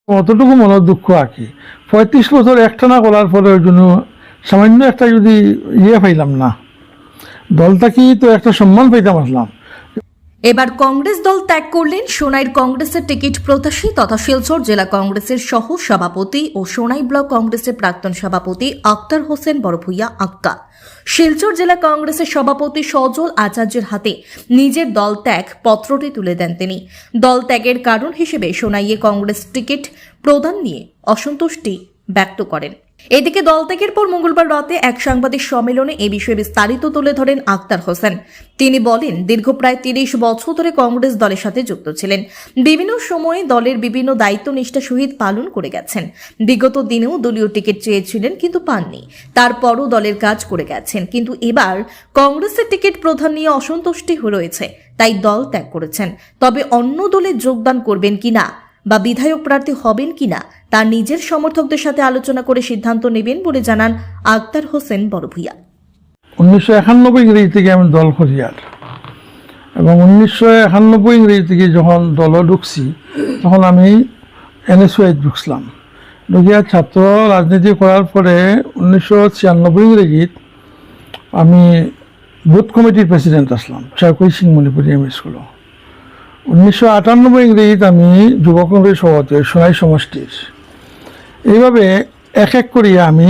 অতটুকু মনের দুঃখ আর কি ৩৫ বছর একটানা করার পরে ওই জন্য সামান্য একটা যদি পাইলাম না, দলটা কি তো একটা সম্মান পাইতাম আসলাম। এবার কংগ্রেস দল ত্যাগ করলেন সোনাইর কংগ্রেসের টিকিট প্রত্যাশী তথা শিলচর জেলা কংগ্রেসের সহ সভাপতি ও সোনাই ব্লক কংগ্রেসের প্রাক্তন সভাপতি আক্তার হোসেন বড়ভূইয়া আক্কা। শিলচর জেলা কংগ্রেসের সভাপতি সজল আচার্যের হাতে নিজের দল ত্যাগ পত্রটি তুলে দেন তিনি। দল ত্যাগের কারণ হিসেবে সোনাইয়ে কংগ্রেস টিকিট প্রদান নিয়ে অসন্তুষ্টি ব্যক্ত করেন। এদিকে দল ত্যাগের পর মঙ্গলবার রাতে এক সাংবাদিক সম্মেলনে এ বিষয়ে বিস্তারিত তুলে ধরেন আক্তার হোসেন। তিনি বলেন, দীর্ঘ প্রায় ৩০ বছর ধরে কংগ্রেস দলের সাথে যুক্ত ছিলেন। বিভিন্ন সময়ে দলের বিভিন্ন দায়িত্ব নিষ্ঠা সহিত পালন করে গেছেন। বিগত দিনেও দলীয় টিকিট চেয়েছিলেন কিন্তু পাননি। তারপরও দলের কাজ করে গেছেন, কিন্তু এবার কংগ্রেসের টিকিট প্রদান নিয়ে অসন্তুষ্টি রয়েছে, তাই দল ত্যাগ করেছেন। তবে অন্য দলে যোগদান করবেন কিনা বা বিধায়ক প্রার্থী হবেন কিনা তার নিজের সমর্থকদের সাথে আলোচনা করে সিদ্ধান্ত নেবেন বলে জানান আক্তার হোসেন বড়ভূইয়া। 1991 ইংরেজি থেকে আমি দল করি আর, এবং 1991 ইংরেজি থেকে যখন দল ঢুকছি তখন আমি এনএসইউ ঢুকছিলাম। ঢুকিয়া ছাত্র রাজনীতি করার পরে 1996 ইংরেজিত আমি বুথ কমিটির প্রেসিডেন্ট আসলাম চাকুই সিং মণিপুরি এম স্কুল। 1998 ইংরেজিত আমি যুব কংগ্রেস সভাপতি সোনাই সমষ্টির। এইভাবে এক এক করিয়া আমি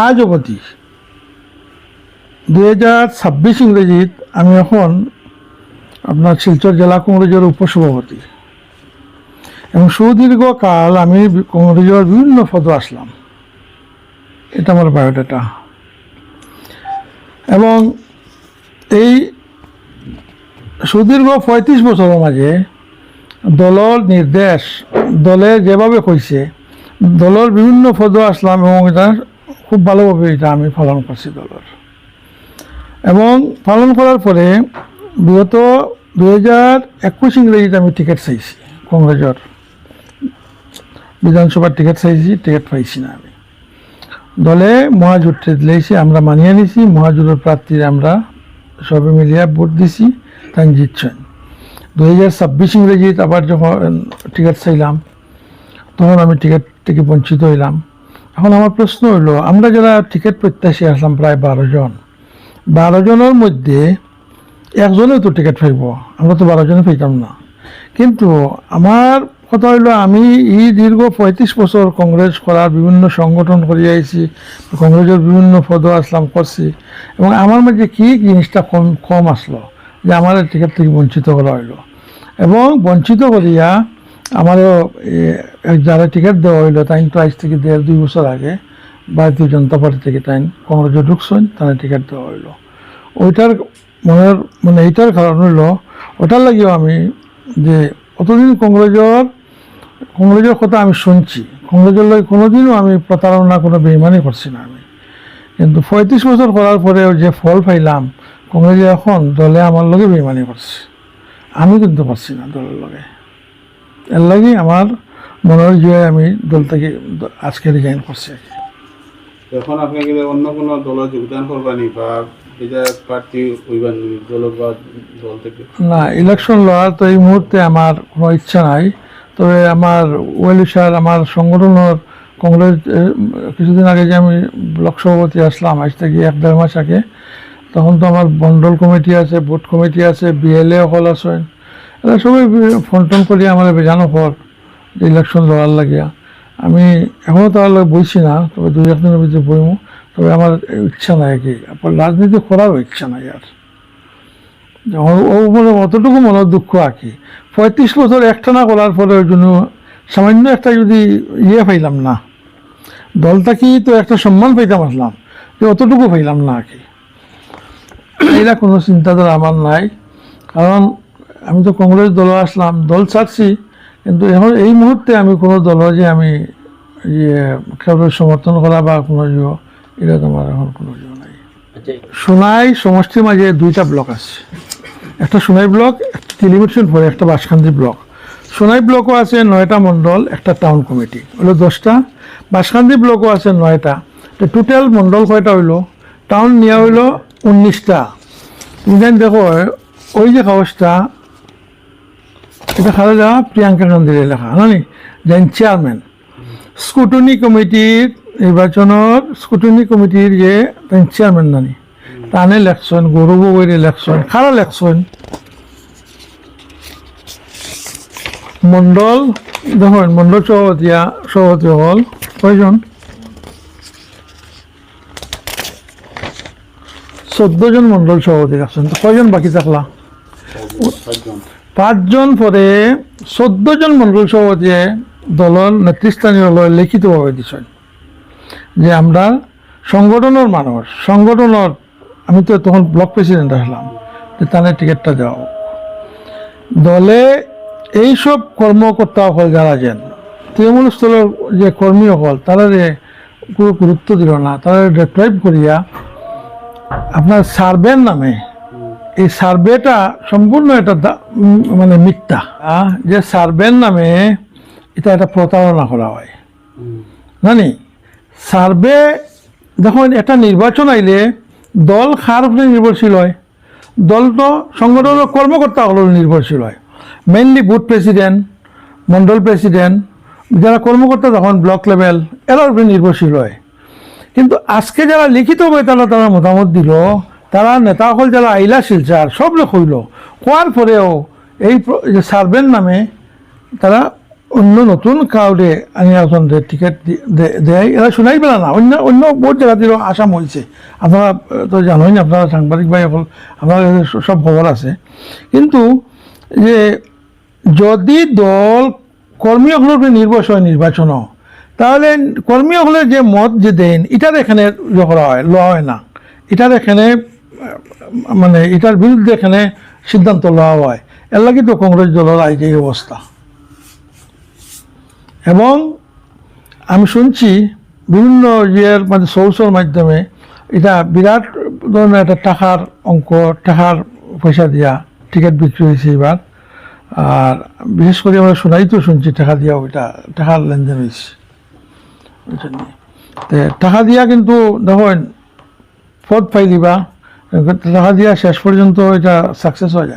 আজ অবধি 2026 ইংরেজিত আমি এখন আপনার শিলচর জেলা কংগ্রেসের উপসভাপতি, এবং সুদীর্ঘকাল আমি কংগ্রেসের বিভিন্ন পদে আসলাম। এটা আমার বায়োডাটা। এবং এই সুদীর্ঘ 35 বছরের মাঝে দলের নির্দেশ দলে যেভাবে কইছে দলের বিভিন্ন পদে আসলাম, এবং এটা খুব ভালোভাবে এটা আমি পালন করছি দলের। এবং পালন করার পরে বিগত 2021 ইংরেজিতে আমি টিকিট চাইছি, কংগ্রেসের বিধানসভার টিকিট চাইছি, টিকিট পাইছি না। আমি দলে মহাজোট দিয়েছি, আমরা মানিয়ে নিছি। মহাজোটের প্রার্থীর আমরা সবে মিলিয়ে ভোট দিছি, তাই জিতছেন। 2026 ইংরেজিত আবার যখন টিকিট চাইলাম তখন আমি টিকিট থেকে বঞ্চিত হইলাম। এখন আমার প্রশ্ন হইল, আমরা যারা টিকিট প্রত্যাশী আসলাম প্রায় 12 জন, 12 জনের মধ্যে একজনেও তো টিকিট পাইব, আমরা তো 12 জনে পাইতাম না। কিন্তু আমার কথা হইল, আমি এই দীর্ঘ 35 বছর কংগ্রেস করার বিভিন্ন সংগঠন করে আইছি, কংগ্রেসের বিভিন্ন পদে আসলাম করছি, এবং আমার মধ্যে কি জিনিসটা কম আসলো যে আমার টিকিট থেকে বঞ্চিত করা হইল। এবং বঞ্চিত করিয়া আমারও যারা টিকিট দেওয়া হইলো তাই তো আজ থেকে 1.5-2 বছর আগে ভারতীয় জনতা পার্টি থেকে তাই কংগ্রেসে ঢুকছেন, তারা টিকিট দেওয়া হইলো। ওইটার মানে এইটার কারণ হইলো, ওটার লাগিও আমি যে অতদিন কংগ্রেসের কথা আমি শুনছি, কংগ্রেসের লাগে কোনোদিনও আমি প্রতারণা কোনো বেইমানি করছি না আমি। কিন্তু 35 বছর করার পরে যে ফল পাইলাম, কংগ্রেসে এখন দলে আমার লগে বেইমানি করছে, আমি কিন্তু পারছি না দলের লগে। এর লাগে আমার মনের জয়ে আমি দল থেকে আজকে রিজাইন করছি। এখন আপনাকে অন্য কোনো দলে যোগদান করবানি বা বিধায়ক প্রার্থী হইবানি দল বা দল থেকে? না, ইলেকশন লড়ার তো এই মুহূর্তে আমার কোনো ইচ্ছা নাই। তবে আমার ওয়েলিশার আমার সংগঠনের কংগ্রেস কিছুদিন আগে যে আমি ব্লক সভাপতি আসলাম, আজ থেকে 1-1.5 মাস আগে, তখন তো আমার মন্ডল কমিটি আছে, বুথ কমিটি আছে, বিএলএ হল আছেন, এরা সবাই ফোন টোন করি আমার বেজানো পর যে ইলেকশন লড়ার লাগিয়া। আমি এখনও তার লগে বইছি না, তবে 2-1 দিনের ভিতরে বইমু। তবে আমার ইচ্ছা নাই কি, রাজনীতি করারও ইচ্ছা নাই আর। অতটুকু মনের দুঃখ আর কি 35 বছর একটানা করার পরে ওই জন্য সামান্য একটা যদি পাইলাম না, দলটা কি তো একটা সম্মান পাইতাম আসলাম, যে অতটুকু পাইলাম না আর কি। এরা কোনো চিন্তাধারা আমার নাই, কারণ আমি তো কংগ্রেস দলে আসলাম, দল ছাড়ছি, কিন্তু এখন এই মুহূর্তে আমি কোনো দল যে আমি কারোর সমর্থন করা বা কোনো এটা আমার এখন কোনো নাই। সোনাই সমষ্টির মাঝে 2টা ব্লক আছে, একটা সোনাই ব্লক, একটা টেলিভিশন পরে একটা বাসখান্দি ব্লক। সোনাই ব্লকও আছে 9টা মণ্ডল, একটা টাউন কমিটি হলো 10টা, বাসখান্দি ব্লকও আছে 9টা। তো টোটাল মণ্ডল কয়টা হইলো, টাউন নেওয়া হইলো 19টা। তুমি জানি দেখো ওই যে কাগজটা, এটা খালে যাওয়া প্রিয়াঙ্কা গান্ধীর লেখা জানি, যেন চেয়ারম্যান স্কুটনি কমিটির নির্বাচনের স্কুটনি কমিটির যে চেয়ারম্যান নানি তানে ইলেকশন গৌরব গগৈর ইলেকশন খারা ইলেকশন মণ্ডল দেখুন মণ্ডল সভাপতি হল কয়জন 14 জন মণ্ডল সভাপতি রাখছেন তো কয়জন বাকি থাকলা 5 জন পরে 14 জন মণ্ডল সভাপতি দলের নেতৃস্থানীয় লিখিতভাবে দিচ্ছেন যে আমরা সংগঠনের মানুষ সংগঠনের আমি তো তখন ব্লক প্রেসিডেন্ট আসলাম যে তাদের টিকিটটা দেওয়া হোক। দলে এইসব কর্মকর্তা হল যারা যেন তৃণমূল স্থলের যে কর্মী হল তারা কোনো গুরুত্ব দিল না তারা ডেপ্রাইভ করিয়া আপনার সার্ভের নামে এই সার্ভেটা সম্পূর্ণ এটা মানে মিথ্যা যে সার্ভের নামে এটা একটা প্রতারণা করা হয় জানি সার্ভে দেখুন একটা নির্বাচন আইলে দল কার উপরে নির্ভরশীল হয় দল তো সংগঠনের কর্মকর্তা হল নির্ভরশীল হয় mainly booth president Mondal president যারা কর্মকর্তা তখন ব্লক লেভেল এর উপরে নির্ভরশীল হয় কিন্তু আজকে যারা লিখিতভাবে তারা মতামত দিল তারা নেতাসকল যারা আইলা শিলচার সব লোক হইল হওয়ার পরেও এই যে সার্ভের নামে তারা অন্য নতুন কাউরে আনিয়া টিকিট দেয় এরা শুনাই পেলা না অন্য অন্য বহুত জায়গাতেও আসাম হয়েছে আপনারা তো জানোই না আপনারা সাংবাদিক ভাই সকল আপনার সব খবর আছে কিন্তু যে যদি দল কর্মীসকলের উপরে নির্ভরশীল হয় নির্বাচনও তাহলে কর্মীসকলের যে মত যে দেন এটার এখানে করা হয় লওয়া হয় না এটার এখানে মানে এটার বিরুদ্ধে এখানে সিদ্ধান্ত লওয়া হয় এর লাগে তো কংগ্রেস দলের আজ এই অবস্থা এবং আমি শুনছি বিভিন্ন ইয়ের মানে সোর্সের মাধ্যমে এটা বিরাট ধরনের একটা টাকার অঙ্ক টাকার পয়সা দিয়া টিকিট বিক্রি হয়েছে এবার আর বিশেষ করে আমরা শোনাই তো শুনছি টাকা দিয়া ওইটা টাকার লেনদেন হয়েছে টাকা দিয়া কিন্তু দেখুন পদ পাইলিবা টাকা দিয়া শেষ পর্যন্ত এটা সাকসেস হয়ে যায়।